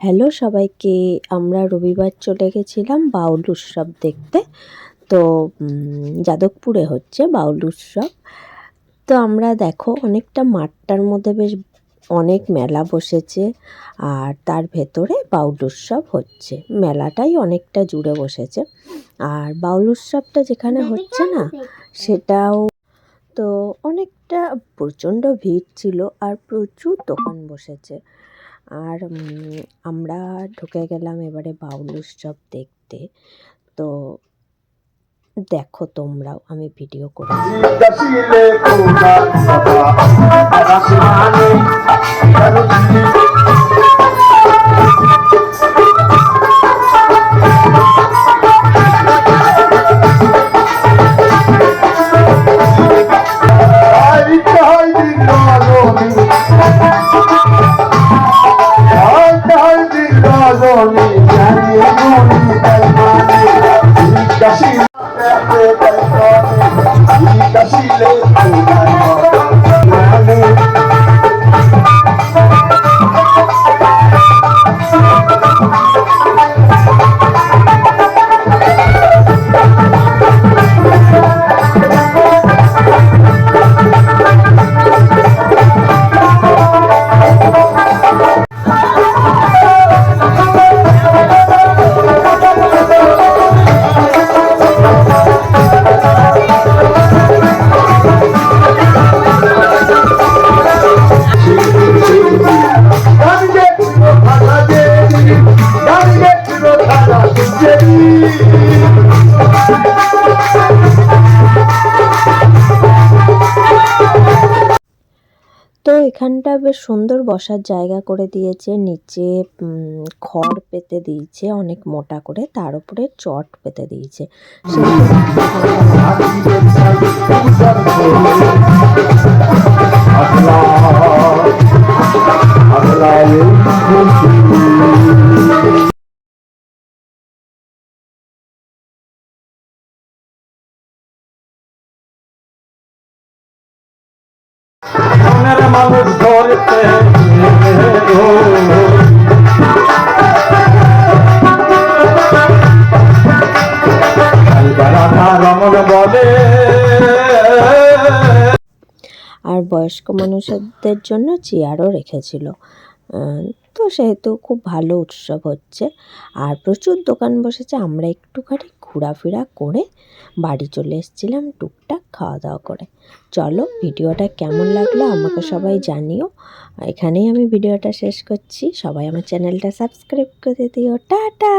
Hello সবাইকে, আমরা রবিবার চলে গেছিলাম বাউল উৎসব দেখতে। তো যাদবপুরে হচ্ছে বাউল উৎসব। তো আমরা দেখো অনেকটা মাঠটার মধ্যে বেশ অনেক মেলা বসেছে, আর তার ভেতরে বাউল উৎসব হচ্ছে। মেলাটাই অনেকটা জুড়ে বসেছে, আর বাউল উৎসবটা যেখানে হচ্ছে না সেটাও তো অনেকটা প্রচণ্ড ভিড় ছিল, আর প্রচুর দোকান বসেছে। আর আমরা ঢুকে গেলাম এবারে বাউল উৎসব দেখতে। তো দেখো তোমরাও, আমি ভিডিও করে তো এখানটা বেশ সুন্দর বসার জায়গা করে দিয়েছে। নিচে খড় পেতে দিয়েছে অনেক মোটা করে, তার উপরে চট পেতে দিয়েছে। মানুষ ধরতে আর বয়স্ক মানুষদের জন্য চেয়ারও রেখেছিল। তো সেহেতু খুব ভালো উৎসব হচ্ছে, আর প্রচুর দোকান বসেছে। আমরা একটুখানি ঘোরাফেরা করে বাড়ি চলে এসেছিলাম টুকটাক খাওয়া দাওয়া করে। চলো, ভিডিওটা কেমন লাগলো আমাকে সবাই জানিও। এখানেই আমি ভিডিওটা শেষ করছি। সবাই আমার চ্যানেলটা সাবস্ক্রাইব করে দিও। টাটা।